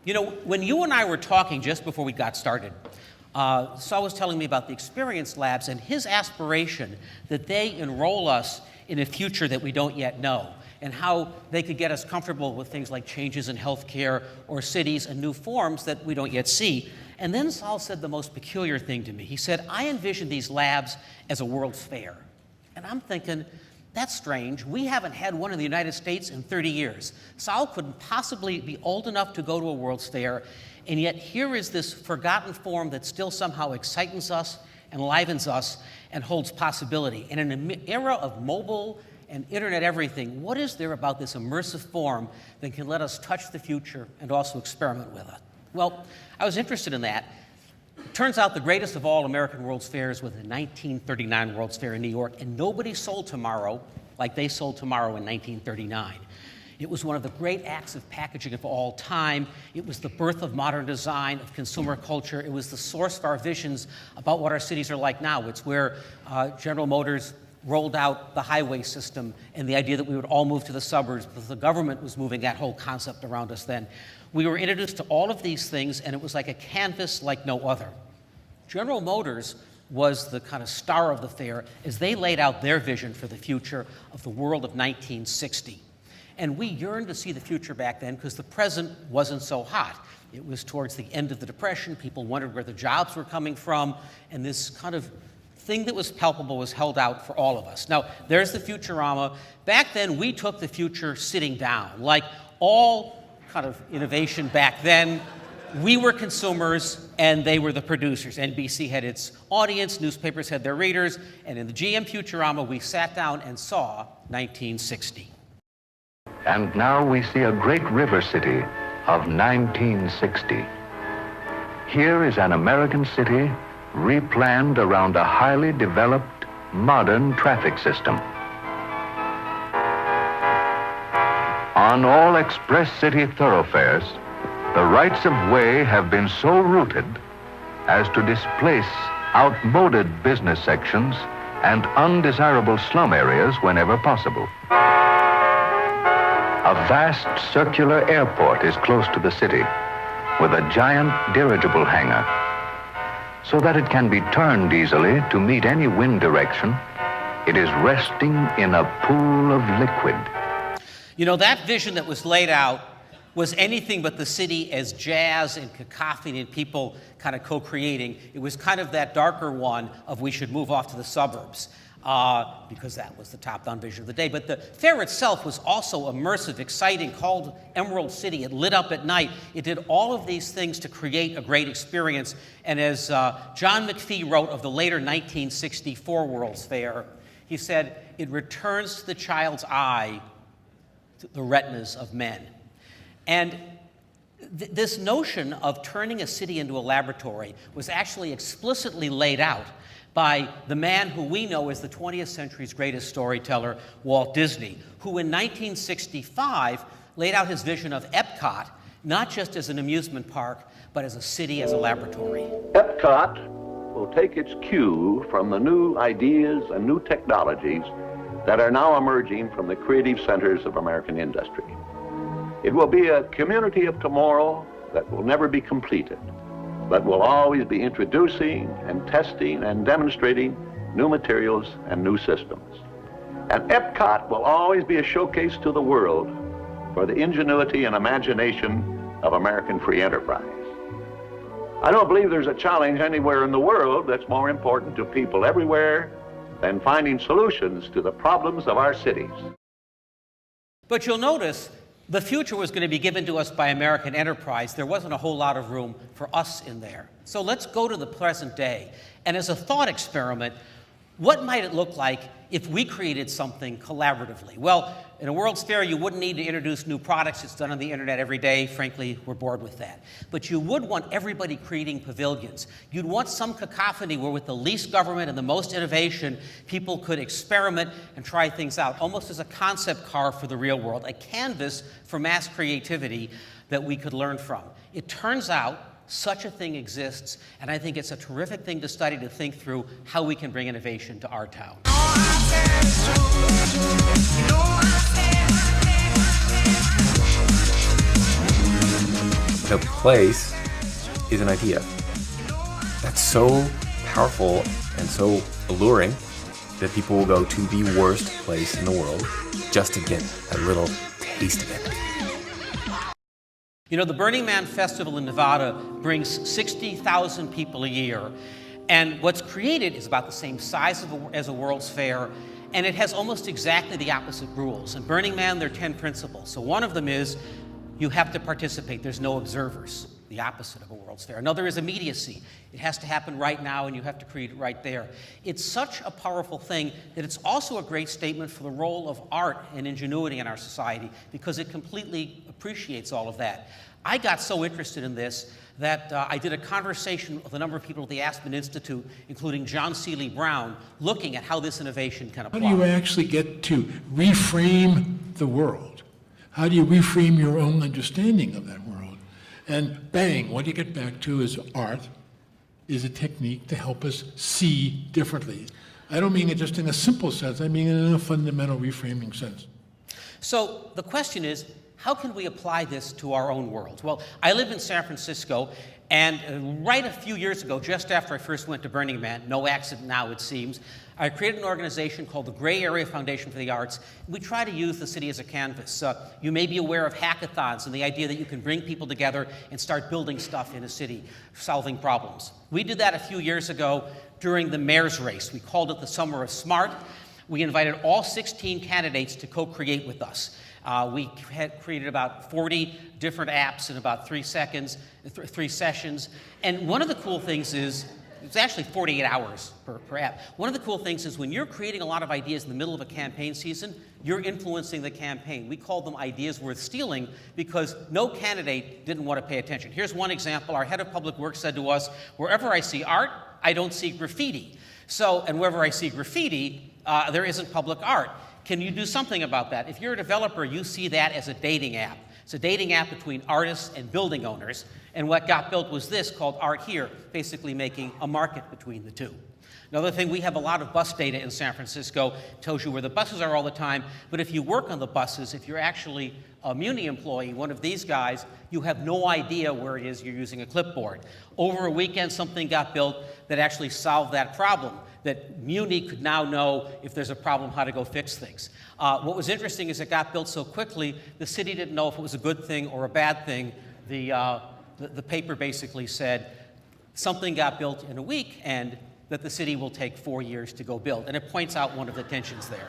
You know, when you and I were talking just before we got started, Saul was telling me about the experience labs and his aspiration that they enroll us in a future that we don't yet know, and how they could get us comfortable with things like changes in healthcare or cities and new forms that we don't yet see. And then Saul said the most peculiar thing to me. He said, I envision these labs as a World's Fair. And I'm thinking, that's strange. We haven't had one in the United States in 30 years. Saul couldn't possibly be old enough to go to a World's Fair, and yet here is this forgotten form that still somehow excites us, enlivens us, and holds possibility. And in an era of mobile and internet everything, what is there about this immersive form that can let us touch the future and also experiment with it? Well, I was interested in that. Turns out the greatest of all American World's Fairs was the 1939 World's Fair in New York, and nobody sold tomorrow like they sold tomorrow in 1939. It was one of the great acts of packaging of all time. It was the birth of modern design, of consumer culture. It was the source of our visions about what our cities are like now. It's where General Motors rolled out the highway system and the idea that we would all move to the suburbs because the government was moving that whole concept around us then. We were introduced to all of these things, and it was like a canvas like no other. General Motors was the kind of star of the fair as they laid out their vision for the future of the world of 1960. And we yearned to see the future back then because the present wasn't so hot. It was towards the end of the Depression. People wondered where the jobs were coming from, and this kind of thing that was palpable was held out for all of us. Now, there's the Futurama. Back then, we took the future sitting down. Like all kind of innovation back then, we were consumers and they were the producers. NBC had its audience, newspapers had their readers, and in the GM Futurama, we sat down and saw 1960. And now we see a great river city of 1960. Here is an American city replanned around a highly developed, modern traffic system. On all express city thoroughfares, the rights of way have been so rooted as to displace outmoded business sections and undesirable slum areas whenever possible. A vast circular airport is close to the city with a giant dirigible hangar, so that it can be turned easily to meet any wind direction. It is resting in a pool of liquid. You know, that vision that was laid out was anything but the city as jazz and cacophony and people kind of co-creating. It was kind of that darker one of we should move off to the suburbs because that was the top-down vision of the day. But the fair itself was also immersive, exciting, called Emerald City. It lit up at night. It did all of these things to create a great experience. And as John McPhee wrote of the later 1964 World's Fair, he said, it returns to the child's eye the retinas of men. And this notion of turning a city into a laboratory was actually explicitly laid out by the man who we know as the 20th century's greatest storyteller, Walt Disney, who in 1965 laid out his vision of Epcot, not just as an amusement park, but as a city, as a laboratory. Epcot will take its cue from the new ideas and new technologies that are now emerging from the creative centers of American industry. It will be a community of tomorrow that will never be completed, but will always be introducing and testing and demonstrating new materials and new systems. And Epcot will always be a showcase to the world for the ingenuity and imagination of American free enterprise. I don't believe there's a challenge anywhere in the world that's more important to people everywhere than finding solutions to the problems of our cities. But you'll notice the future was going to be given to us by American enterprise. There wasn't a whole lot of room for us in there. So let's go to the present day. And as a thought experiment, what might it look like if we created something collaboratively? Well, in a World's Fair, you wouldn't need to introduce new products. It's done on the internet every day. Frankly, we're bored with that. But you would want everybody creating pavilions. You'd want some cacophony where with the least government and the most innovation, people could experiment and try things out, almost as a concept car for the real world, a canvas for mass creativity that we could learn from. It turns out such a thing exists, and I think it's a terrific thing to study, to think through how we can bring innovation to our town. The place is an idea. That's so powerful and so alluring that people will go to the worst place in the world just to get a little taste of it. You know, the Burning Man Festival in Nevada brings 60,000 people a year, and what's created is about the same size as a World's Fair, and it has almost exactly the opposite rules. In Burning Man, there are 10 principles. So one of them is you have to participate. There's no observers, the opposite of a World's Fair. Another is immediacy. It has to happen right now, and you have to create it right there. It's such a powerful thing that it's also a great statement for the role of art and ingenuity in our society, because it completely appreciates all of that. I got so interested in this that I did a conversation with a number of people at the Aspen Institute, including John Seeley Brown, looking at how this innovation can apply. How do you actually get to reframe the world? How do you reframe your own understanding of that world? And bang, what you get back to is art is a technique to help us see differently. I don't mean it just in a simple sense, I mean it in a fundamental reframing sense. So the question is, how can we apply this to our own world? Well, I live in San Francisco, and right a few years ago, just after I first went to Burning Man, no accident now it seems, I created an organization called the Gray Area Foundation for the Arts. We try to use the city as a canvas. You may be aware of hackathons and the idea that you can bring people together and start building stuff in a city, solving problems. We did that a few years ago during the mayor's race. We called it the Summer of Smart. We invited all 16 candidates to co-create with us. We had created about 40 different apps in about 3 sessions. And one of the cool things is, it's actually 48 hours per app. One of the cool things is when you're creating a lot of ideas in the middle of a campaign season, you're influencing the campaign. We called them ideas worth stealing because no candidate didn't want to pay attention. Here's one example. Our head of public works said to us, wherever I see art, I don't see graffiti. And wherever I see graffiti, there isn't public art. Can you do something about that? If you're a developer, you see that as a dating app. It's a dating app between artists and building owners. And what got built was this, called Art Here, basically making a market between the two. Another thing, we have a lot of bus data in San Francisco. It tells you where the buses are all the time. But if you work on the buses, if you're actually a Muni employee, one of these guys, you have no idea where it is you're using a clipboard. Over a weekend, something got built that actually solved that problem, that Muni could now know if there's a problem, how to go fix things. What was interesting is it got built so quickly, the city didn't know if it was a good thing or a bad thing. The paper basically said something got built in a week and that the city will take 4 years to go build. And it points out one of the tensions there.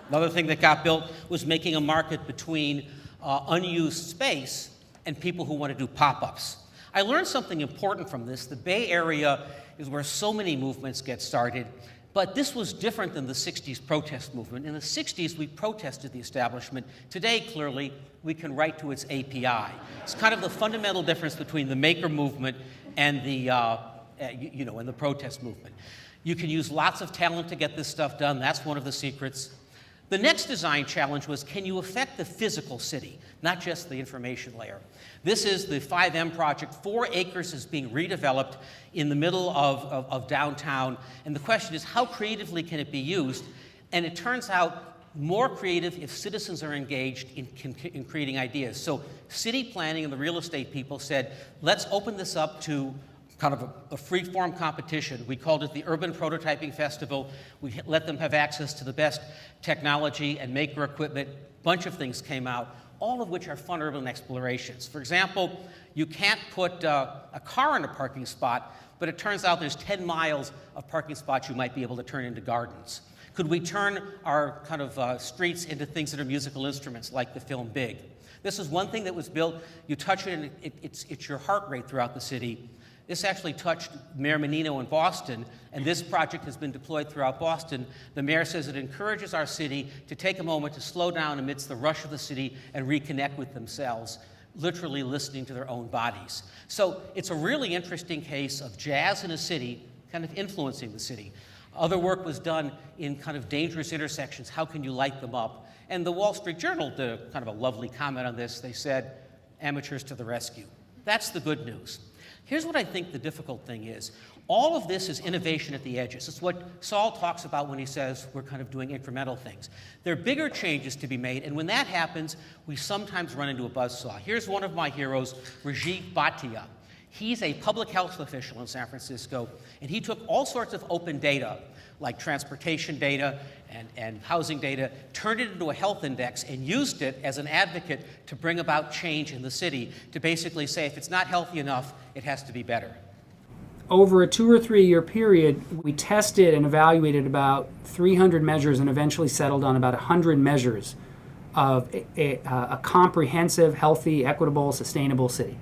Another thing that got built was making a market between unused space and people who want to do pop-ups. I learned something important from this. The Bay Area is where so many movements get started, but this was different than the 60s protest movement. In the 60s, we protested the establishment. Today, clearly, we can write to its API. It's kind of the fundamental difference between the maker movement and the protest movement. You can use lots of talent to get this stuff done. That's one of the secrets. The next design challenge was, can you affect the physical city, not just the information layer? This is the 5M project. 4 acres is being redeveloped in the middle of downtown. And the question is, how creatively can it be used? And it turns out more creative if citizens are engaged in creating ideas. So city planning and the real estate people said, let's open this up to kind of a free-form competition. We called it the Urban Prototyping Festival. We let them have access to the best technology and maker equipment. A bunch of things came out, all of which are fun urban explorations. For example, you can't put a car in a parking spot, but it turns out there's 10 miles of parking spots you might be able to turn into gardens. Could we turn our kind of streets into things that are musical instruments, like the film Big? This is one thing that was built. You touch it, and it's your heart rate throughout the city. This actually touched Mayor Menino in Boston, and this project has been deployed throughout Boston. The mayor says it encourages our city to take a moment to slow down amidst the rush of the city and reconnect with themselves, literally listening to their own bodies. So it's a really interesting case of jazz in a city kind of influencing the city. Other work was done in kind of dangerous intersections. How can you light them up? And the Wall Street Journal did kind of a lovely comment on this. They said, amateurs to the rescue. That's the good news. Here's what I think the difficult thing is. All of this is innovation at the edges. It's what Saul talks about when he says we're kind of doing incremental things. There are bigger changes to be made, and when that happens, we sometimes run into a buzzsaw. Here's one of my heroes, Rajiv Bhatia. He's a public health official in San Francisco, and he took all sorts of open data, like transportation data and housing data, turned it into a health index and used it as an advocate to bring about change in the city, to basically say if it's not healthy enough, it has to be better. Over a 2 or 3 year period, we tested and evaluated about 300 measures and eventually settled on about 100 measures of a comprehensive, healthy, equitable, sustainable city.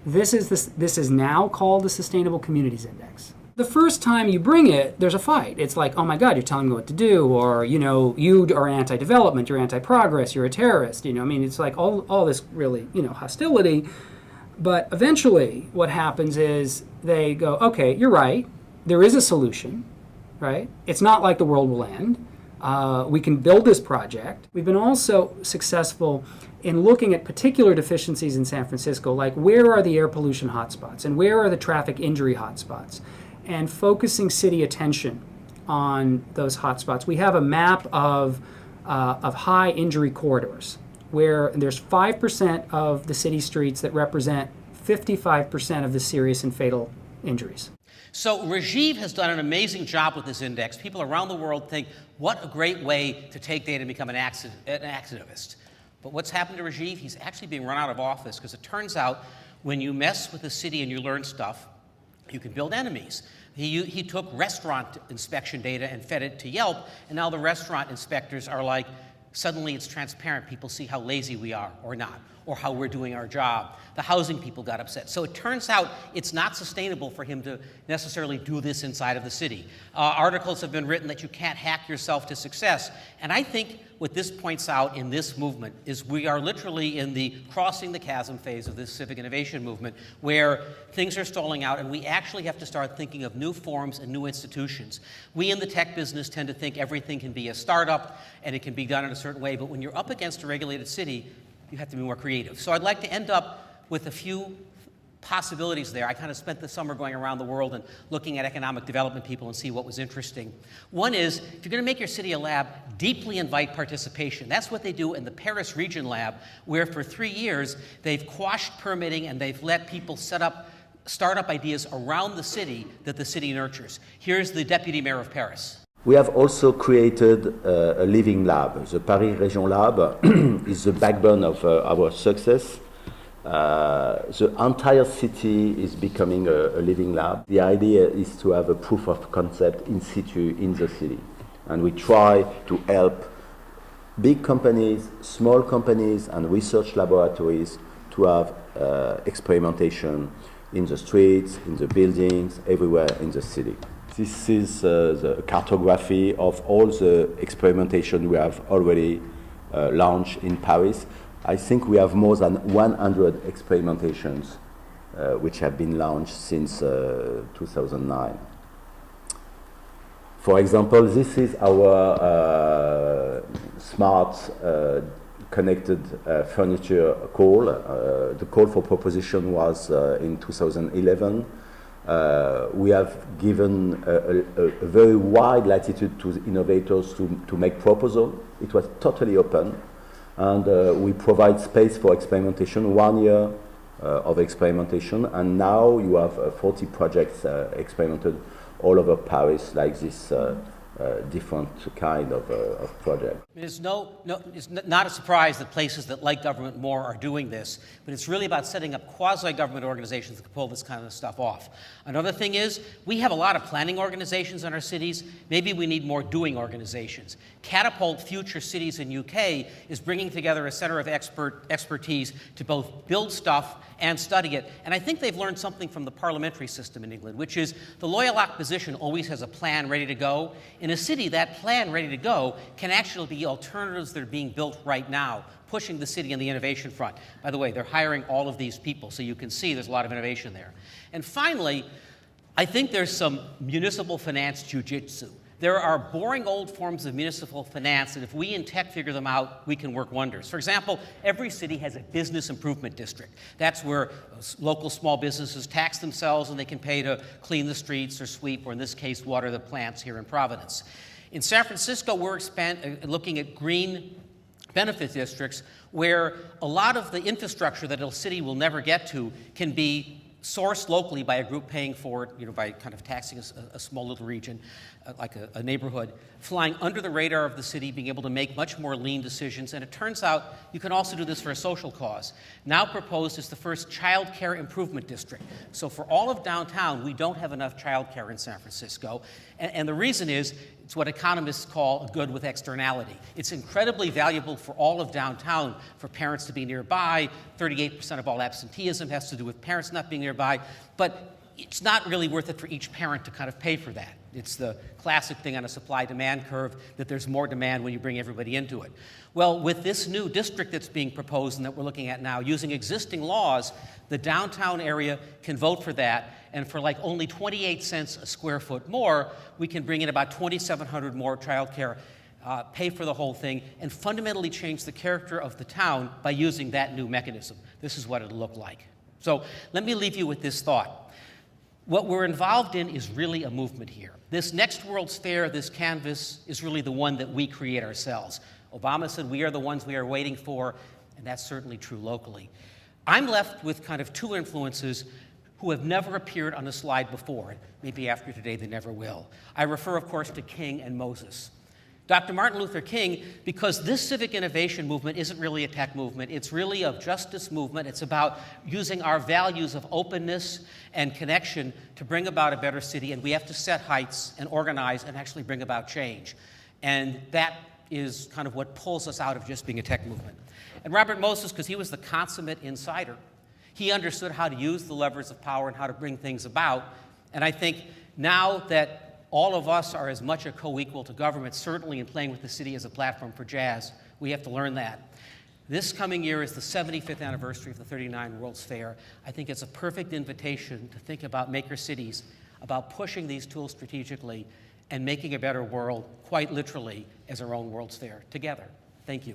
This is now called the Sustainable Communities Index. The first time you bring it, there's a fight. It's like, oh my God, you're telling me what to do, or, you know, you are anti-development, you're anti-progress, you're a terrorist. You know, I mean, it's like all this really, you know, hostility. But eventually what happens is they go, okay, you're right. There is a solution, right? It's not like the world will end. We can build this project. We've been also successful in looking at particular deficiencies in San Francisco, like where are the air pollution hotspots and where are the traffic injury hotspots, and focusing city attention on those hotspots. We have a map of high injury corridors, where there's 5% of the city streets that represent 55% of the serious and fatal injuries. So Rajiv has done an amazing job with this index. People around the world think, what a great way to take data and become an activist. But what's happened to Rajiv? He's actually being run out of office, because it turns out when you mess with the city and you learn stuff, you can build enemies. He took restaurant inspection data and fed it to Yelp, and now the restaurant inspectors are like, suddenly it's transparent. People see how lazy we are or not, or how we're doing our job. The housing people got upset. So it turns out it's not sustainable for him to necessarily do this inside of the city. Articles have been written that you can't hack yourself to success. And I think what this points out in this movement is we are literally in the crossing the chasm phase of this civic innovation movement, where things are stalling out and we actually have to start thinking of new forms and new institutions. We in the tech business tend to think everything can be a startup and it can be done in a certain way, but when you're up against a regulated city, you have to be more creative. So I'd like to end up with a few possibilities there. I kind of spent the summer going around the world and looking at economic development people and see what was interesting. One is, if you're going to make your city a lab, deeply invite participation. That's what they do in the Paris Region Lab, where for 3 years they've quashed permitting and they've let people set up startup ideas around the city that the city nurtures. Here's the deputy mayor of Paris. We have also created a living lab. The Paris Region Lab is the backbone of our success. The entire city is becoming a living lab. The idea is to have a proof of concept in situ in the city. And we try to help big companies, small companies, and research laboratories to have experimentation in the streets, in the buildings, everywhere in the city. This is the cartography of all the experimentation we have already launched in Paris. I think we have more than 100 experimentations which have been launched since 2009. For example, this is our smart connected furniture call. The call for proposition was in 2011. We have given a very wide latitude to the innovators to make proposals. It was totally open. And we provide space for experimentation, 1 year of experimentation, and now you have 40 projects experimented all over Paris, like this different kind of project. It's not a surprise that places that like government more are doing this, but it's really about setting up quasi-government organizations that can pull this kind of stuff off. Another thing is, we have a lot of planning organizations in our cities. Maybe we need more doing organizations. Catapult Future Cities in UK is bringing together a center of expertise to both build stuff and study it. And I think they've learned something from the parliamentary system in England, which is the loyal opposition always has a plan ready to go. In a city, that plan ready to go can actually be alternatives that are being built right now, pushing the city on the innovation front. By the way, they're hiring all of these people, so you can see there's a lot of innovation there. And finally, I think there's some municipal finance jujitsu. There are boring old forms of municipal finance that if we in tech figure them out, we can work wonders. For example, every city has a business improvement district. That's where local small businesses tax themselves and they can pay to clean the streets or sweep, or in this case, water the plants here in Providence. In San Francisco, we're looking at green benefit districts where a lot of the infrastructure that a city will never get to can be sourced locally by a group paying for it, by kind of taxing a small little region, like a neighborhood, flying under the radar of the city, being able to make much more lean decisions. And it turns out you can also do this for a social cause. Now proposed is the first child care improvement district. So for all of downtown, we don't have enough child care in San Francisco. And the reason is, it's what economists call a good with externality. It's incredibly valuable for all of downtown for parents to be nearby. 38% of all absenteeism has to do with parents not being nearby. But it's not really worth it for each parent to kind of pay for that. It's the classic thing on a supply-demand curve that there's more demand when you bring everybody into it. Well, with this new district that's being proposed and that we're looking at now, using existing laws, the downtown area can vote for that, and for like only 28 cents a square foot more, we can bring in about 2,700 more childcare, pay for the whole thing, and fundamentally change the character of the town by using that new mechanism. This is what it'll look like. So let me leave you with this thought. What we're involved in is really a movement here. This next World's Fair, this canvas, is really the one that we create ourselves. Obama said we are the ones we are waiting for, and that's certainly true locally. I'm left with kind of two influences who have never appeared on a slide before. Maybe after today they never will. I refer, of course, to King and Moses. Dr. Martin Luther King, because this civic innovation movement isn't really a tech movement, it's really a justice movement. It's about using our values of openness and connection to bring about a better city, and we have to set heights and organize and actually bring about change. And that is kind of what pulls us out of just being a tech movement. And Robert Moses, because he was the consummate insider, he understood how to use the levers of power and how to bring things about. And I think now that all of us are as much a co-equal to government, certainly in playing with the city as a platform for jazz, we have to learn that. This coming year is the 75th anniversary of the 39 World's Fair. I think it's a perfect invitation to think about maker cities, about pushing these tools strategically and making a better world, quite literally, as our own World's Fair together. Thank you.